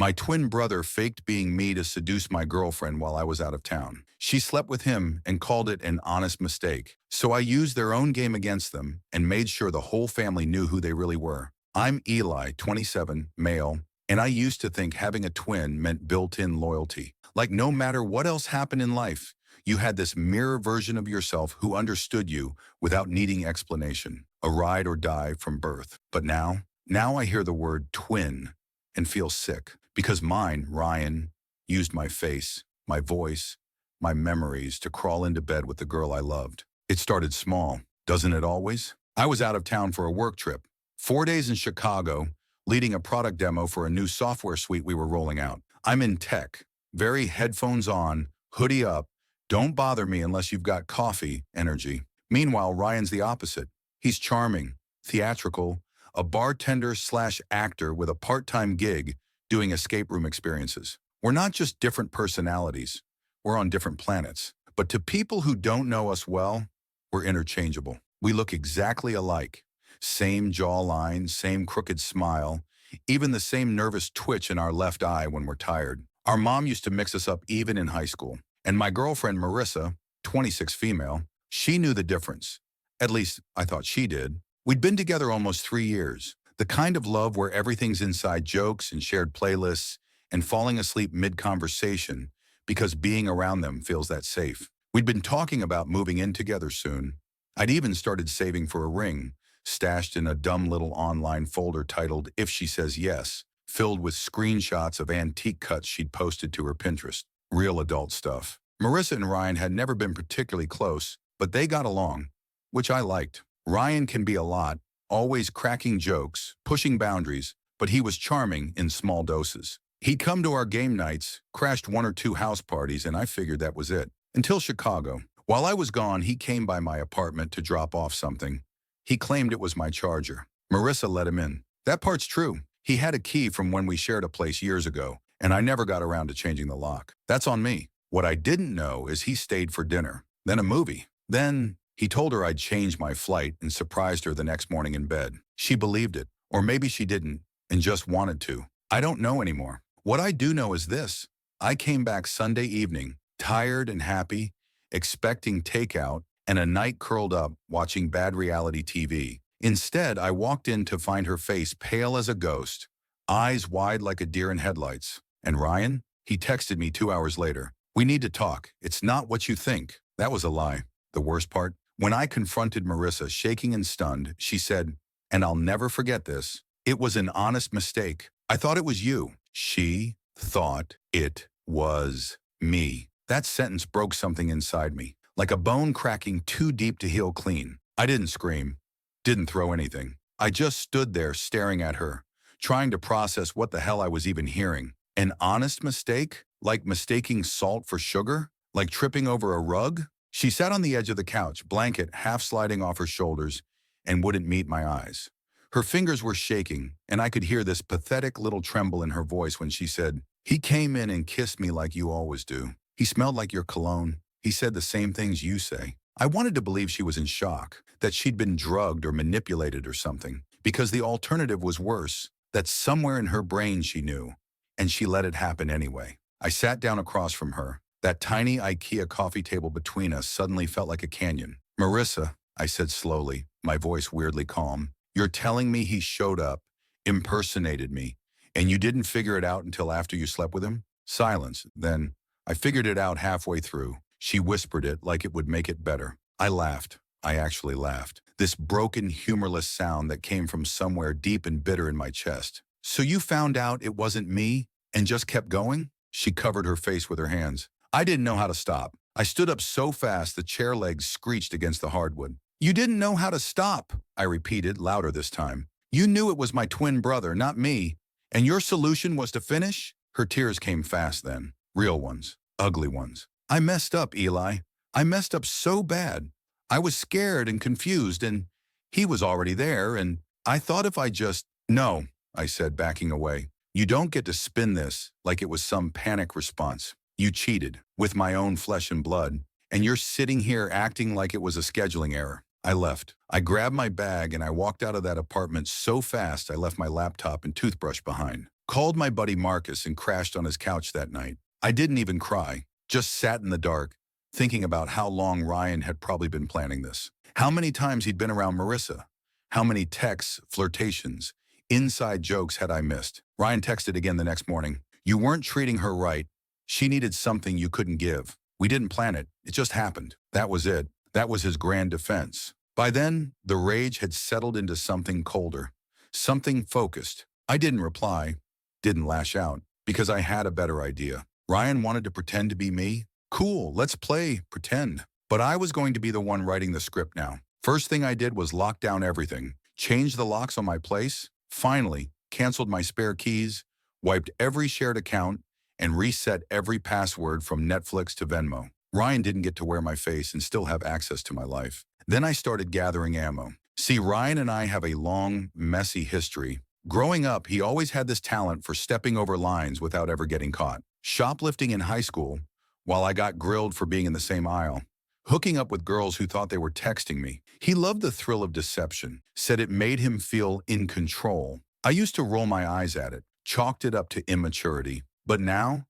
My twin brother faked being me to seduce my girlfriend while I was out of town. She slept with him and called it an honest mistake. So I used their own game against them and made sure the whole family knew who they really were. I'm Eli, 27, male, and I used to think having a twin meant built-in loyalty. Like no matter what else happened in life, you had this mirror version of yourself who understood you without needing explanation. A ride or die from birth. But now I hear the word twin and feel sick. Because mine, Ryan, used my face, my voice, my memories to crawl into bed with the girl I loved. It started small, doesn't it always? I was out of town for a work trip. 4 days in Chicago, leading a product demo for a new software suite we were rolling out. I'm in tech, very headphones on, hoodie up, don't bother me unless you've got coffee energy. Meanwhile, Ryan's the opposite. He's charming, theatrical, a bartender/actor with a part-time gig doing escape room experiences. We're not just different personalities, we're on different planets. But to people who don't know us well, we're interchangeable. We look exactly alike. Same jawline, same crooked smile, even the same nervous twitch in our left eye when we're tired. Our mom used to mix us up even in high school. And my girlfriend, Marissa, 26 female, she knew the difference. At least, I thought she did. We'd been together almost 3 years. The kind of love where everything's inside jokes and shared playlists and falling asleep mid-conversation because being around them feels that safe. We'd been talking about moving in together soon. I'd even started saving for a ring, stashed in a dumb little online folder titled If She Says Yes, filled with screenshots of antique cuts she'd posted to her Pinterest. Real adult stuff. Marissa and Ryan had never been particularly close, but they got along, which I liked. Ryan can be a lot, always cracking jokes, pushing boundaries, but he was charming in small doses. He'd come to our game nights, crashed 1 or 2 house parties, and I figured that was it. Until Chicago. While I was gone, he came by my apartment to drop off something. He claimed it was my charger. Marissa let him in. That part's true. He had a key from when we shared a place years ago, and I never got around to changing the lock. That's on me. What I didn't know is he stayed for dinner, then a movie. Then he told her I'd changed my flight and surprised her the next morning in bed. She believed it, or maybe she didn't, and just wanted to. I don't know anymore. What I do know is this. I came back Sunday evening, tired and happy, expecting takeout and a night curled up watching bad reality TV. Instead, I walked in to find her face pale as a ghost, eyes wide like a deer in headlights. And Ryan? He texted me 2 hours later. We need to talk. It's not what you think. That was a lie. The worst part? When I confronted Marissa, shaking and stunned, she said, and I'll never forget this, it was an honest mistake. I thought it was you. She thought it was me. That sentence broke something inside me, like a bone cracking too deep to heal clean. I didn't scream, didn't throw anything. I just stood there staring at her, trying to process what the hell I was even hearing. An honest mistake? Like mistaking salt for sugar? Like tripping over a rug? She sat on the edge of the couch, blanket half sliding off her shoulders, and wouldn't meet my eyes. Her fingers were shaking, and I could hear this pathetic little tremble in her voice when she said, he came in and kissed me like you always do. He smelled like your cologne. He said the same things you say. I wanted to believe she was in shock, that she'd been drugged or manipulated or something, because the alternative was worse, that somewhere in her brain she knew, and she let it happen anyway. I sat down across from her. That tiny IKEA coffee table between us suddenly felt like a canyon. Marissa, I said slowly, my voice weirdly calm, you're telling me he showed up, impersonated me, and you didn't figure it out until after you slept with him? Silence. Then, I figured it out halfway through. She whispered it like it would make it better. I laughed. I actually laughed. This broken, humorless sound that came from somewhere deep and bitter in my chest. So you found out it wasn't me and just kept going? She covered her face with her hands. I didn't know how to stop. I stood up so fast the chair legs screeched against the hardwood. You didn't know how to stop, I repeated, louder this time. You knew it was my twin brother, not me. And your solution was to finish? Her tears came fast then. Real ones. Ugly ones. I messed up, Eli. I messed up so bad. I was scared and confused, and he was already there, and I thought if I just... No, I said, backing away. You don't get to spin this like it was some panic response. You cheated with my own flesh and blood, and you're sitting here acting like it was a scheduling error. I left. I grabbed my bag and I walked out of that apartment so fast I left my laptop and toothbrush behind. Called my buddy Marcus and crashed on his couch that night. I didn't even cry, just sat in the dark, thinking about how long Ryan had probably been planning this. How many times he'd been around Marissa. How many texts, flirtations, inside jokes had I missed. Ryan texted again the next morning. You weren't treating her right. She needed something you couldn't give. We didn't plan it. It just happened. That was it. That was his grand defense. By then, the rage had settled into something colder, something focused. I didn't reply, didn't lash out, because I had a better idea. Ryan wanted to pretend to be me. Cool, let's play pretend. But I was going to be the one writing the script now. First thing I did was lock down everything, change the locks on my place, finally canceled my spare keys, wiped every shared account, and reset every password from Netflix to Venmo. Ryan didn't get to wear my face and still have access to my life. Then I started gathering ammo. See, Ryan and I have a long, messy history. Growing up, he always had this talent for stepping over lines without ever getting caught. Shoplifting in high school, while I got grilled for being in the same aisle. Hooking up with girls who thought they were texting me. He loved the thrill of deception, said it made him feel in control. I used to roll my eyes at it, chalked it up to immaturity. But now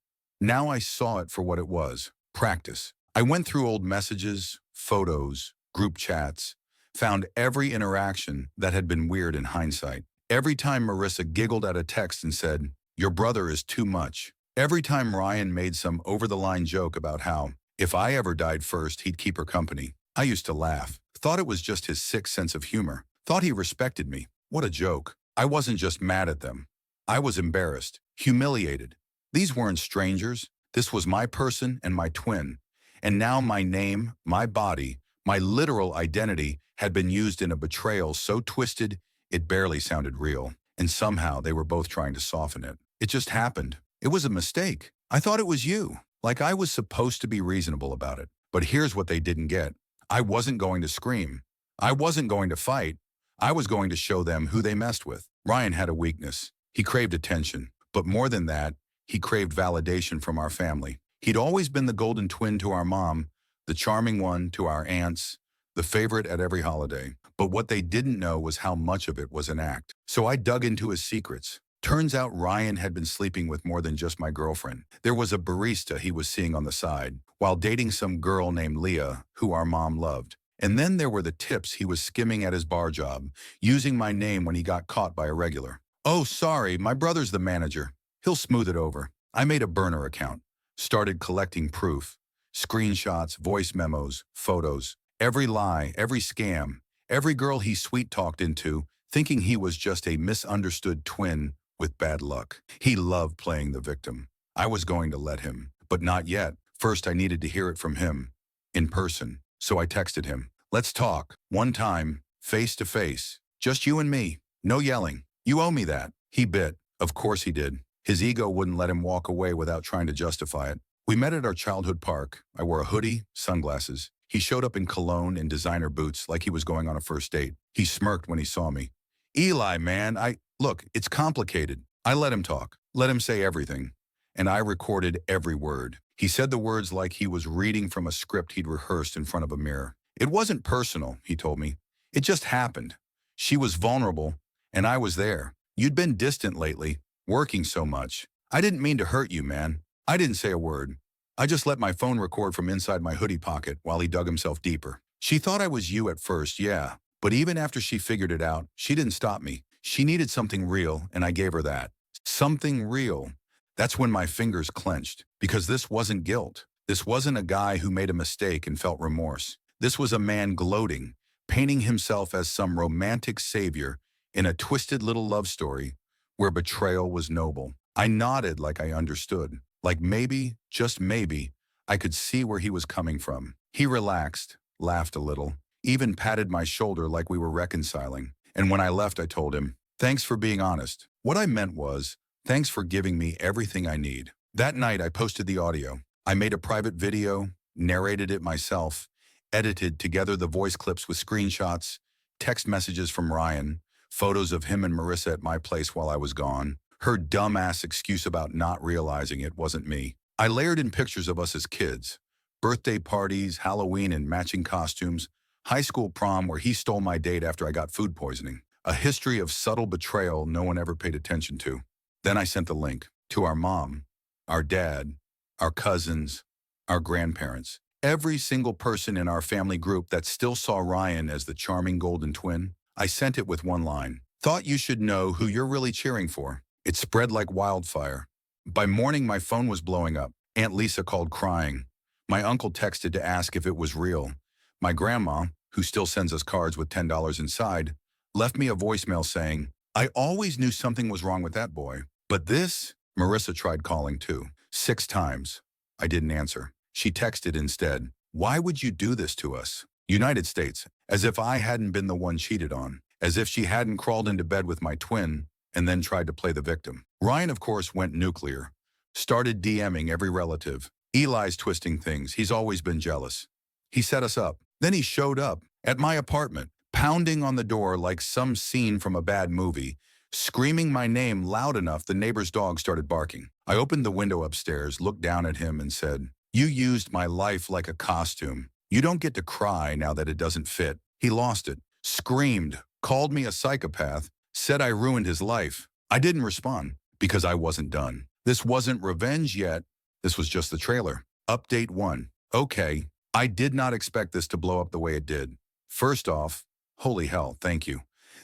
I saw it for what it was, practice. I went through old messages, photos, group chats, found every interaction that had been weird in hindsight. Every time Marissa giggled at a text and said, your brother is too much. Every time Ryan made some over-the-line joke about how, if I ever died first, he'd keep her company. I used to laugh, thought it was just his sick sense of humor, thought he respected me. What a joke. I wasn't just mad at them. I was embarrassed, humiliated. These weren't strangers. This was my person and my twin. And now my name, my body, my literal identity had been used in a betrayal so twisted it barely sounded real. And somehow they were both trying to soften it. It just happened. It was a mistake. I thought it was you. Like I was supposed to be reasonable about it. But here's what they didn't get. I wasn't going to scream. I wasn't going to fight. I was going to show them who they messed with. Ryan had a weakness. He craved attention. But more than that, he craved validation from our family. He'd always been the golden twin to our mom, the charming one to our aunts, the favorite at every holiday. But what they didn't know was how much of it was an act. So I dug into his secrets. Turns out Ryan had been sleeping with more than just my girlfriend. There was a barista he was seeing on the side, while dating some girl named Leah, who our mom loved. And then there were the tips he was skimming at his bar job, using my name when he got caught by a regular. Oh, sorry, my brother's the manager. He'll smooth it over. I made a burner account, started collecting proof, screenshots, voice memos, photos, every lie, every scam, every girl he sweet-talked into, thinking he was just a misunderstood twin with bad luck. He loved playing the victim. I was going to let him, but not yet. First, I needed to hear it from him, in person. So I texted him. Let's talk. One time, face to face. Just you and me. No yelling. You owe me that. He bit. Of course he did. His ego wouldn't let him walk away without trying to justify it. We met at our childhood park. I wore a hoodie, sunglasses. He showed up in cologne and designer boots like he was going on a first date. He smirked when he saw me. Eli, man, look, it's complicated. I let him talk, let him say everything, and I recorded every word. He said the words like he was reading from a script he'd rehearsed in front of a mirror. It wasn't personal, he told me. It just happened. She was vulnerable, and I was there. You'd been distant lately, working so much. I didn't mean to hurt you, man. I didn't say a word. I just let my phone record from inside my hoodie pocket while he dug himself deeper. She thought I was you at first, yeah. But even after she figured it out, she didn't stop me. She needed something real, and I gave her that. Something real. That's when my fingers clenched, because this wasn't guilt. This wasn't a guy who made a mistake and felt remorse. This was a man gloating, painting himself as some romantic savior in a twisted little love story where betrayal was noble. I nodded like I understood, like maybe, just maybe, I could see where he was coming from. He relaxed, laughed a little, even patted my shoulder like we were reconciling. And when I left, I told him, thanks for being honest. What I meant was, thanks for giving me everything I need. That night, I posted the audio. I made a private video, narrated it myself, edited together the voice clips with screenshots, text messages from Ryan, photos of him and Marissa at my place while I was gone. Her dumbass excuse about not realizing it wasn't me. I layered in pictures of us as kids. Birthday parties, Halloween in matching costumes, high school prom where he stole my date after I got food poisoning. A history of subtle betrayal no one ever paid attention to. Then I sent the link to our mom, our dad, our cousins, our grandparents. Every single person in our family group that still saw Ryan as the charming golden twin. I sent it with one line. Thought you should know who you're really cheering for. It spread like wildfire. By morning, my phone was blowing up. Aunt Lisa called crying. My uncle texted to ask if it was real. My grandma, who still sends us cards with $10 inside, left me a voicemail saying, I always knew something was wrong with that boy. But this, Marissa tried calling too. 6 times. I didn't answer. She texted instead, why would you do this to us? United States, as if I hadn't been the one cheated on, as if she hadn't crawled into bed with my twin and then tried to play the victim. Ryan, of course, went nuclear. Started DMing every relative. Eli's twisting things. He's always been jealous. He set us up. Then he showed up at my apartment, pounding on the door like some scene from a bad movie, screaming my name loud enough the neighbor's dog started barking. I opened the window upstairs, looked down at him and said, you used my life like a costume. You don't get to cry now that it doesn't fit. He lost it, screamed, called me a psychopath, said I ruined his life. I didn't respond because I wasn't done. This wasn't revenge yet. This was just the trailer. Update 1. Okay, I did not expect this to blow up the way it did. First off, holy hell, thank you.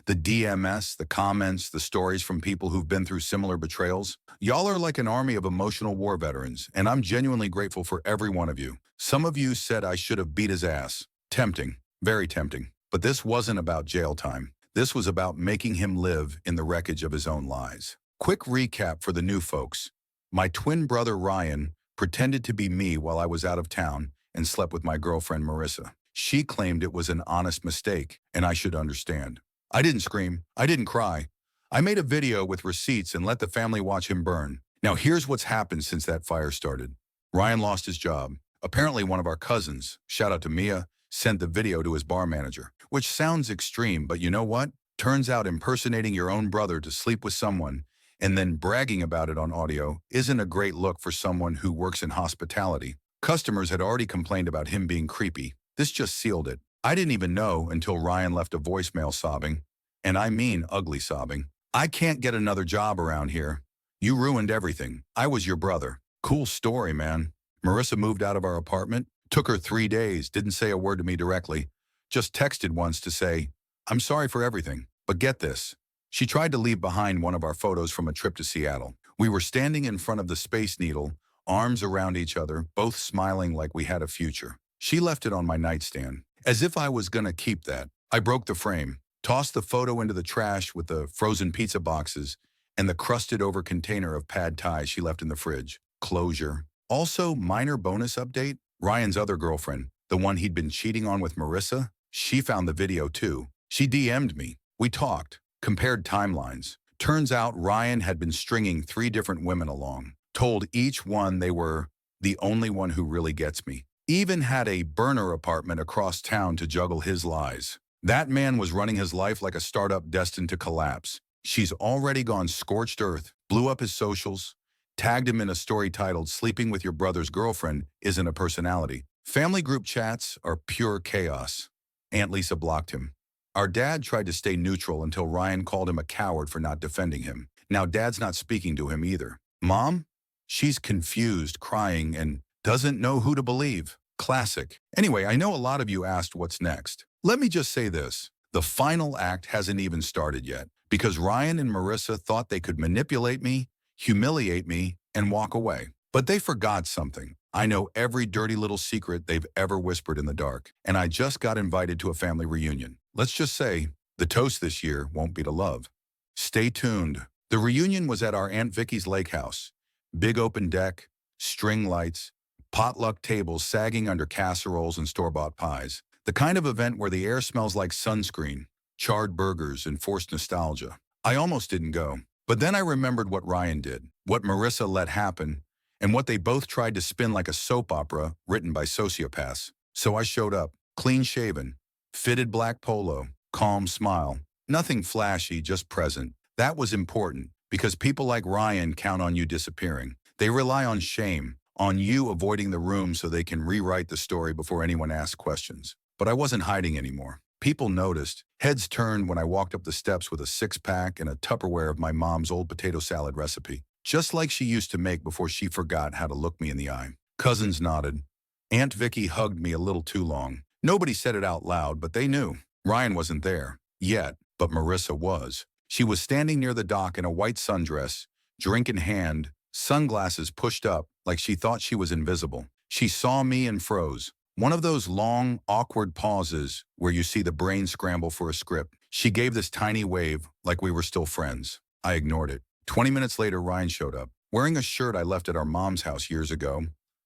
The DMS, the comments, the stories from people who've been through similar betrayals. Y'all are like an army of emotional war veterans, and I'm genuinely grateful for every one of you. Some of you said I should have beat his ass. Tempting, very tempting. But this wasn't about jail time. This was about making him live in the wreckage of his own lies. Quick recap for the new folks. My twin brother Ryan pretended to be me while I was out of town and slept with my girlfriend Marissa. She claimed it was an honest mistake, and I should understand. I didn't scream. I didn't cry. I made a video with receipts and let the family watch him burn. Now here's what's happened since that fire started. Ryan lost his job. Apparently one of our cousins, shout out to Mia, sent the video to his bar manager. Which sounds extreme, but you know what? Turns out impersonating your own brother to sleep with someone and then bragging about it on audio isn't a great look for someone who works in hospitality. Customers had already complained about him being creepy. This just sealed it. I didn't even know until Ryan left a voicemail sobbing, and I mean ugly sobbing. I can't get another job around here. You ruined everything. I was your brother. Cool story, man. Marissa moved out of our apartment. Took her 3 days, didn't say a word to me directly. Just texted once to say, I'm sorry for everything, but get this. She tried to leave behind one of our photos from a trip to Seattle. We were standing in front of the Space Needle, arms around each other, both smiling like we had a future. She left it on my nightstand, as if I was gonna keep that. I broke the frame, tossed the photo into the trash with the frozen pizza boxes and the crusted over container of pad thai she left in the fridge. Closure. Also, minor bonus update, Ryan's other girlfriend, the one he'd been cheating on with Marissa, she found the video too. She DM'd me. We talked, compared timelines. Turns out Ryan had been stringing 3 different women along, told each one they were the only one who really gets me. Even had a burner apartment across town to juggle his lies. That man was running his life like a startup destined to collapse. She's already gone scorched earth, blew up his socials, tagged him in a story titled Sleeping with Your Brother's Girlfriend Isn't a Personality. Family group chats are pure chaos. Aunt Lisa blocked him. Our dad tried to stay neutral until Ryan called him a coward for not defending him. Now dad's not speaking to him either. Mom? She's confused, crying, and doesn't know who to believe. Classic. Anyway, I know a lot of you asked what's next. Let me just say this. The final act hasn't even started yet, because Ryan and Marissa thought they could manipulate me, humiliate me, and walk away. But they forgot something. I know every dirty little secret they've ever whispered in the dark, and I just got invited to a family reunion. Let's just say, the toast this year won't be to love. Stay tuned. The reunion was at our Aunt Vicky's lake house. Big open deck, string lights, potluck tables sagging under casseroles and store-bought pies. The kind of event where the air smells like sunscreen, charred burgers, and forced nostalgia. I almost didn't go. But then I remembered what Ryan did, what Marissa let happen, and what they both tried to spin like a soap opera written by sociopaths. So I showed up, clean-shaven, fitted black polo, calm smile. Nothing flashy, just present. That was important, because people like Ryan count on you disappearing. They rely on shame, on you avoiding the room so they can rewrite the story before anyone asks questions. But I wasn't hiding anymore. People noticed. Heads turned when I walked up the steps with a six-pack and a Tupperware of my mom's old potato salad recipe, just like she used to make before she forgot how to look me in the eye. Cousins nodded. Aunt Vicky hugged me a little too long. Nobody said it out loud, but they knew. Ryan wasn't there, yet, but Marissa was. She was standing near the dock in a white sundress, drink in hand, sunglasses pushed up like she thought she was invisible. She saw me and froze. One of those long, awkward pauses where you see the brain scramble for a script. She gave this tiny wave like we were still friends. I ignored it. 20 minutes later, Ryan showed up, wearing a shirt I left at our mom's house years ago.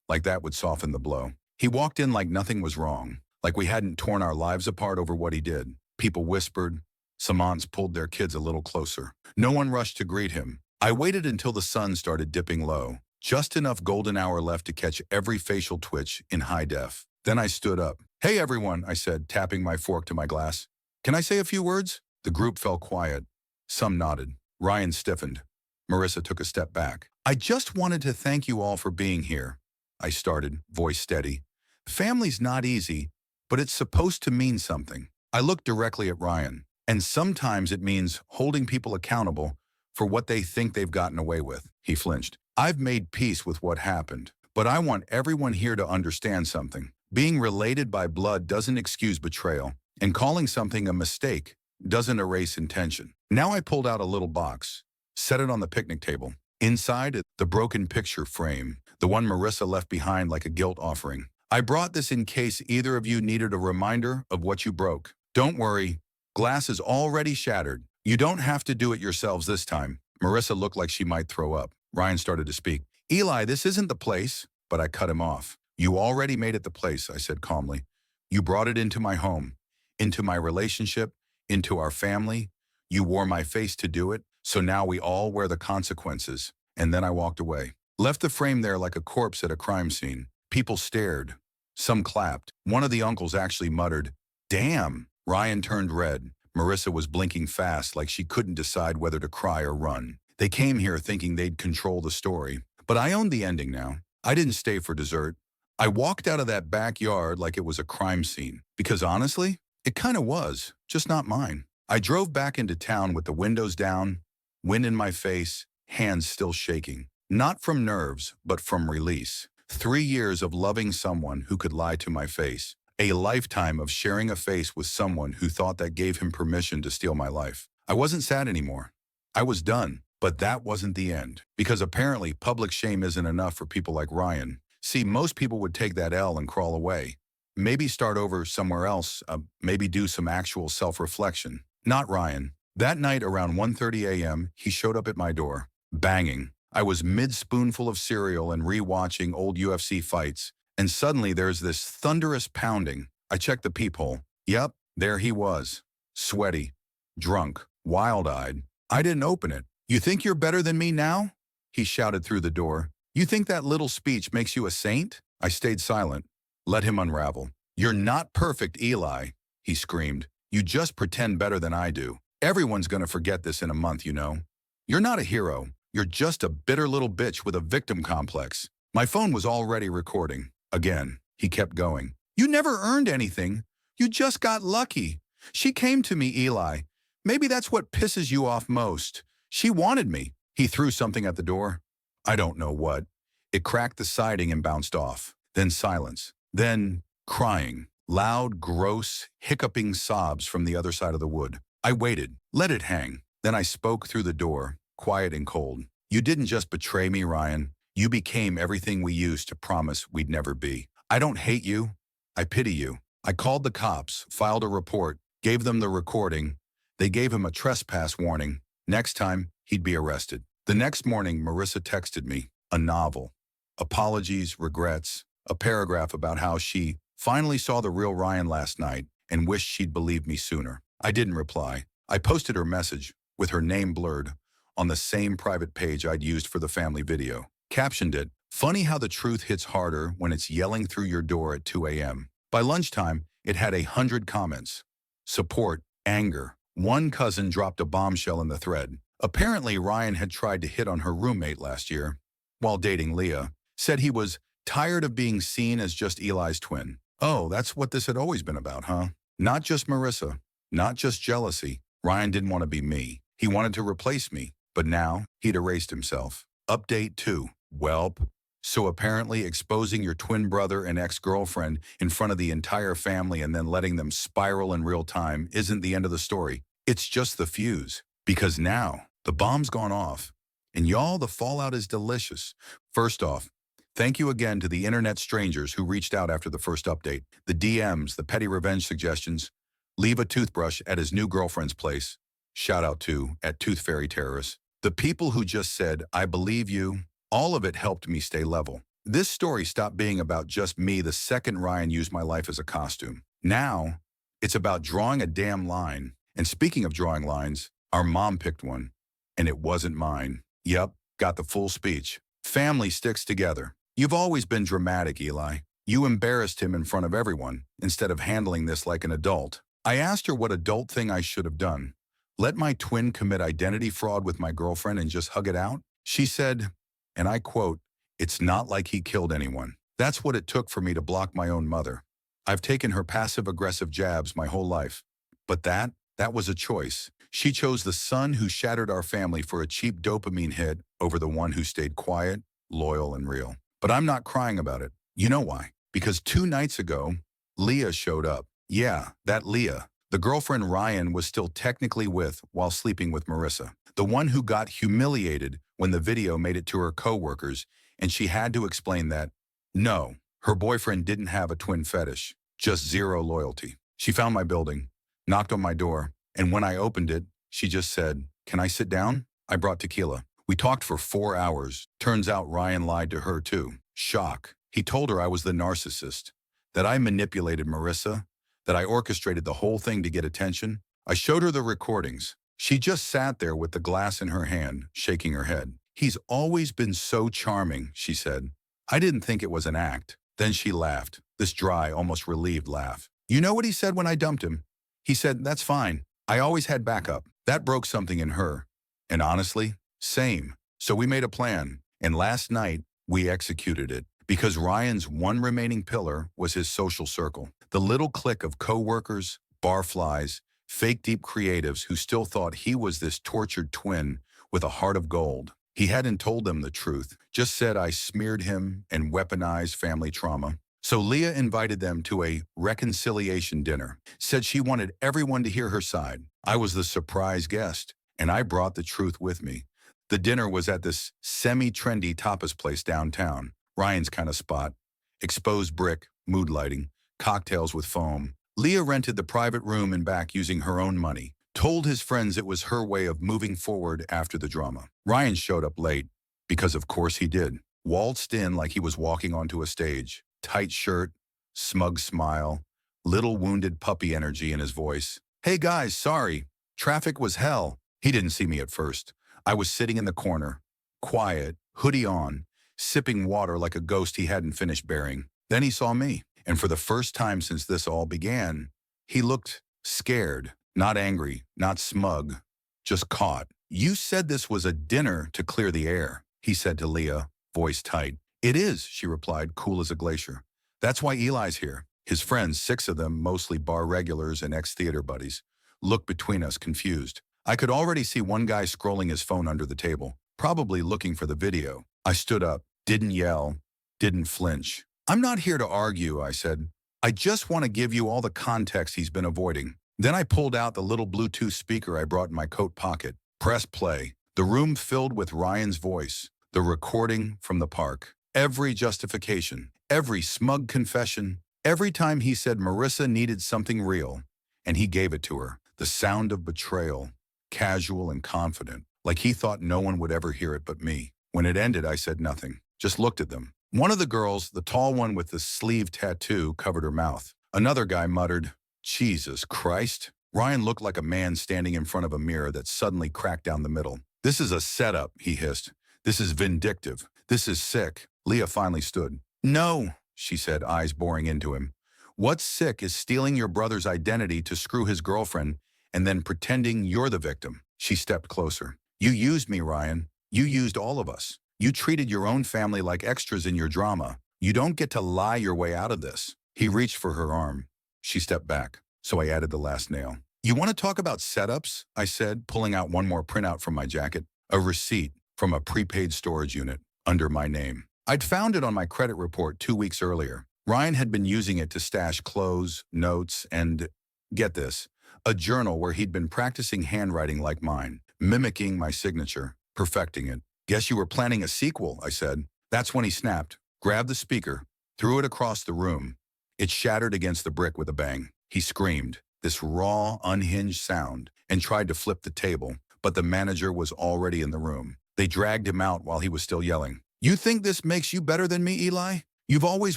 Like that would soften the blow. He walked in like nothing was wrong, like we hadn't torn our lives apart over what he did. People whispered. Some aunts pulled their kids a little closer. No one rushed to greet him. I waited until the sun started dipping low, just enough golden hour left to catch every facial twitch in high def. Then I stood up. "Hey everyone," I said, tapping my fork to my glass. "Can I say a few words?" The group fell quiet. Some nodded. Ryan stiffened. Marissa took a step back. "I just wanted to thank you all for being here," I started, voice steady. "Family's not easy, but it's supposed to mean something." I looked directly at Ryan. "And sometimes it means holding people accountable for what they think they've gotten away with." He flinched. "I've made peace with what happened, but I want everyone here to understand something. Being related by blood doesn't excuse betrayal, and calling something a mistake doesn't erase intention." Now I pulled out a little box, set it on the picnic table. Inside, the broken picture frame, the one Marissa left behind like a guilt offering. "I brought this in case either of you needed a reminder of what you broke. Don't worry, glass is already shattered. You don't have to do it yourselves this time." Marissa looked like she might throw up. Ryan started to speak. "Eli, this isn't the place," but I cut him off. "You already made it the place," I said calmly. "You brought it into my home, into my relationship, into our family. You wore my face to do it, so now we all wear the consequences." And then I walked away. Left the frame there like a corpse at a crime scene. People stared. Some clapped. One of the uncles actually muttered, "Damn." Ryan turned red. Marissa was blinking fast like she couldn't decide whether to cry or run. They came here thinking they'd control the story. But I owned the ending now. I didn't stay for dessert. I walked out of that backyard like it was a crime scene. Because honestly, it kind of was, just not mine. I drove back into town with the windows down, wind in my face, hands still shaking. Not from nerves, but from release. 3 years of loving someone who could lie to my face. A lifetime of sharing a face with someone who thought that gave him permission to steal my life. I wasn't sad anymore. I was done. But that wasn't the end. Because apparently public shame isn't enough for people like Ryan. See, most people would take that L and crawl away. Maybe start over somewhere else, maybe do some actual self-reflection. Not Ryan. That night around 1:30 a.m., he showed up at my door, banging. I was mid-spoonful of cereal and re-watching old UFC fights, and suddenly there's this thunderous pounding. I checked the peephole. Yep, there he was. Sweaty, drunk, wild-eyed. I didn't open it. "You think you're better than me now?" he shouted through the door. "You think that little speech makes you a saint?" I stayed silent. Let him unravel. "You're not perfect, Eli," he screamed. "You just pretend better than I do. Everyone's gonna forget this in a month, you know. You're not a hero. You're just a bitter little bitch with a victim complex." My phone was already recording. Again, he kept going. "You never earned anything. You just got lucky. She came to me, Eli. Maybe that's what pisses you off most. She wanted me." He threw something at the door. I don't know what. It cracked the siding and bounced off. Then silence. Then crying. Loud, gross, hiccuping sobs from the other side of the wood. I waited, let it hang. Then I spoke through the door, quiet and cold. "You didn't just betray me, Ryan. You became everything we used to promise we'd never be. I don't hate you. I pity you." I called the cops, filed a report, gave them the recording. They gave him a trespass warning. Next time, he'd be arrested. The next morning, Marissa texted me a novel. Apologies, regrets, a paragraph about how she finally saw the real Ryan last night and wished she'd believed me sooner. I didn't reply. I posted her message, with her name blurred, on the same private page I'd used for the family video. Captioned it, "Funny how the truth hits harder when it's yelling through your door at 2 a.m. By lunchtime, it had 100 comments. Support, anger. One cousin dropped a bombshell in the thread. Apparently, Ryan had tried to hit on her roommate last year, while dating Leah. Said he was tired of being seen as just Eli's twin. Oh, that's what this had always been about, huh? Not just Marissa. not just jealousy. Ryan didn't want to be me. He wanted to replace me, but now he'd erased himself. Update 2. Welp. So apparently exposing your twin brother and ex-girlfriend in front of the entire family and then letting them spiral in real time isn't the end of the story. It's just the fuse. Because now, the bomb's gone off. And y'all, the fallout is delicious. First off, thank you again to the internet strangers who reached out after the first update. The DMs, the petty revenge suggestions. Leave a toothbrush at his new girlfriend's place. Shout out to @Tooth Fairy Terrorists. The people who just said, I believe you. All of it helped me stay level. This story stopped being about just me the second Ryan used my life as a costume. Now, it's about drawing a damn line. And speaking of drawing lines, our mom picked one. And it wasn't mine. Yep, got the full speech. Family sticks together. You've always been dramatic, Eli. You embarrassed him in front of everyone, instead of handling this like an adult. I asked her what adult thing I should have done. Let my twin commit identity fraud with my girlfriend and just hug it out? She said, and I quote, "It's not like he killed anyone." That's what it took for me to block my own mother. I've taken her passive-aggressive jabs my whole life. But that was a choice. She chose the son who shattered our family for a cheap dopamine hit over the one who stayed quiet, loyal, and real. But I'm not crying about it. You know why? Because 2 nights ago, Leah showed up. Yeah, that Leah. The girlfriend Ryan was still technically with while sleeping with Marissa. The one who got humiliated when the video made it to her coworkers, and she had to explain that, no, her boyfriend didn't have a twin fetish, just zero loyalty. She found my building, knocked on my door, and when I opened it, she just said, "Can I sit down?" I brought tequila. We talked for 4 hours. Turns out Ryan lied to her too. Shock. He told her I was the narcissist, that I manipulated Marissa, that I orchestrated the whole thing to get attention. I showed her the recordings. She just sat there with the glass in her hand, shaking her head. "He's always been so charming," she said. I didn't think it was an act. Then she laughed, this dry, almost relieved laugh. "You know what he said when I dumped him? He said, 'That's fine. I always had backup.' That broke something in her. And honestly, same. So we made a plan, and last night, we executed it. Because Ryan's one remaining pillar was his social circle. The little clique of coworkers, barflies, fake deep creatives who still thought he was this tortured twin with a heart of gold. He hadn't told them the truth, just said I smeared him and weaponized family trauma. So Leah invited them to a reconciliation dinner, said she wanted everyone to hear her side. I was the surprise guest, and I brought the truth with me. The dinner was at this semi-trendy tapas place downtown, Ryan's kind of spot. Exposed brick, mood lighting, cocktails with foam. Leah rented the private room and back using her own money. Told his friends it was her way of moving forward after the drama. Ryan showed up late, because of course he did. Waltzed in like he was walking onto a stage. Tight shirt, smug smile, little wounded puppy energy in his voice. "Hey guys, sorry. Traffic was hell." He didn't see me at first. I was sitting in the corner, quiet, hoodie on, sipping water like a ghost he hadn't finished burying. Then he saw me, and for the first time since this all began, he looked scared, not angry, not smug, just caught. "You said this was a dinner to clear the air," he said to Leah, voice tight. "It is," she replied, cool as a glacier. "That's why Eli's here." His friends, 6 of them, mostly bar regulars and ex-theater buddies, looked between us, confused. I could already see one guy scrolling his phone under the table, probably looking for the video. I stood up, didn't yell, didn't flinch. "I'm not here to argue," I said. "I just want to give you all the context he's been avoiding." Then I pulled out the little Bluetooth speaker I brought in my coat pocket. Press play. The room filled with Ryan's voice, the recording from the park. Every justification, every smug confession, every time he said Marissa needed something real, and he gave it to her. The sound of betrayal, casual and confident, like he thought no one would ever hear it but me. When it ended, I said nothing, just looked at them. One of the girls, the tall one with the sleeve tattoo, covered her mouth. Another guy muttered, "Jesus Christ." Ryan looked like a man standing in front of a mirror that suddenly cracked down the middle. "This is a setup," he hissed. "This is vindictive. This is sick." Leah finally stood. "No," she said, eyes boring into him. "What's sick is stealing your brother's identity to screw his girlfriend and then pretending you're the victim." She stepped closer. "You used me, Ryan. You used all of us. You treated your own family like extras in your drama. You don't get to lie your way out of this." He reached for her arm. She stepped back, so I added the last nail. You want to talk about setups? I said, pulling out one more printout from my jacket, a receipt from a prepaid storage unit under my name. I'd found it on my credit report 2 weeks earlier. Ryan had been using it to stash clothes, notes, and, get this, a journal where he'd been practicing handwriting like mine, mimicking my signature, perfecting it. Guess you were planning a sequel, I said. That's when he snapped, grabbed the speaker, threw it across the room. It shattered against the brick with a bang. He screamed, this raw, unhinged sound, and tried to flip the table, but the manager was already in the room. They dragged him out while he was still yelling. You think this makes you better than me, Eli? You've always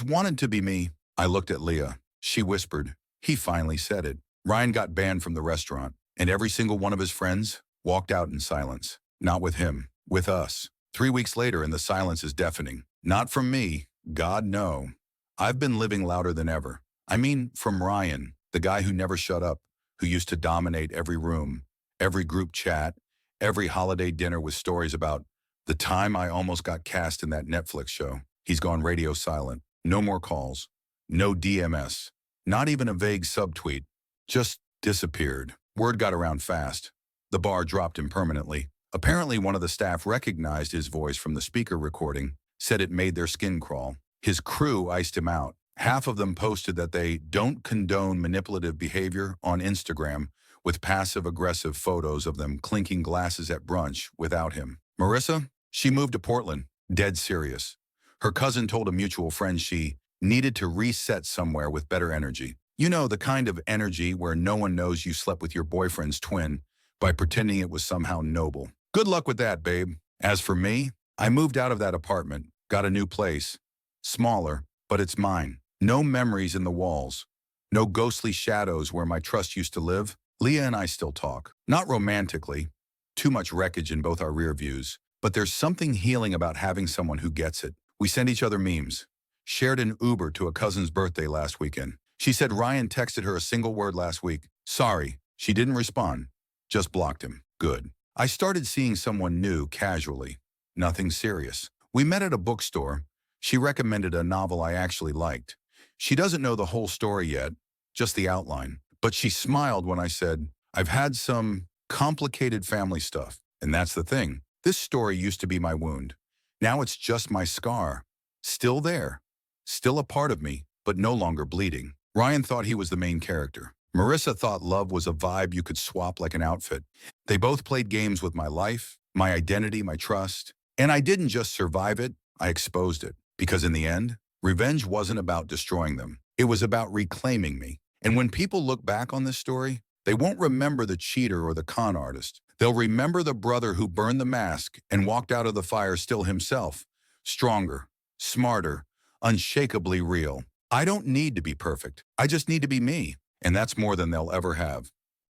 wanted to be me. I looked at Leah. She whispered. He finally said it. Ryan got banned from the restaurant, and every single one of his friends walked out in silence. Not with him, with us. 3 weeks later, and the silence is deafening. Not from me. God, no. I've been living louder than ever. I mean, from Ryan, the guy who never shut up, who used to dominate every room, every group chat, every holiday dinner with stories about the time I almost got cast in that Netflix show. He's gone radio silent. No more calls. No DMS. Not even a vague subtweet. Just disappeared. Word got around fast. The bar dropped him permanently. Apparently one of the staff recognized his voice from the speaker recording, said it made their skin crawl. His crew iced him out. Half of them posted that they don't condone manipulative behavior on Instagram, with passive-aggressive photos of them clinking glasses at brunch without him. Marissa, she moved to Portland, dead serious. Her cousin told a mutual friend she needed to reset somewhere with better energy. You know, the kind of energy where no one knows you slept with your boyfriend's twin by pretending it was somehow noble. Good luck with that, babe. As for me, I moved out of that apartment, got a new place. Smaller, but it's mine. No memories in the walls. No ghostly shadows where my trust used to live. Leah and I still talk. Not romantically. Too much wreckage in both our rear views. But there's something healing about having someone who gets it. We send each other memes. Shared an Uber to a cousin's birthday last weekend. She said Ryan texted her a single word last week. Sorry. She didn't respond. Just blocked him. Good. I started seeing someone new casually. Nothing serious. We met at a bookstore. She recommended a novel I actually liked. She doesn't know the whole story yet, just the outline. But she smiled when I said, I've had some complicated family stuff. And that's the thing. This story used to be my wound. Now it's just my scar. Still there. Still a part of me, but no longer bleeding. Ryan thought he was the main character. Marissa thought love was a vibe you could swap like an outfit. They both played games with my life, my identity, my trust. And I didn't just survive it, I exposed it. Because in the end, revenge wasn't about destroying them. It was about reclaiming me. And when people look back on this story, they won't remember the cheater or the con artist. They'll remember the brother who burned the mask and walked out of the fire still himself. Stronger, smarter, unshakably real. I don't need to be perfect. I just need to be me. And that's more than they'll ever have.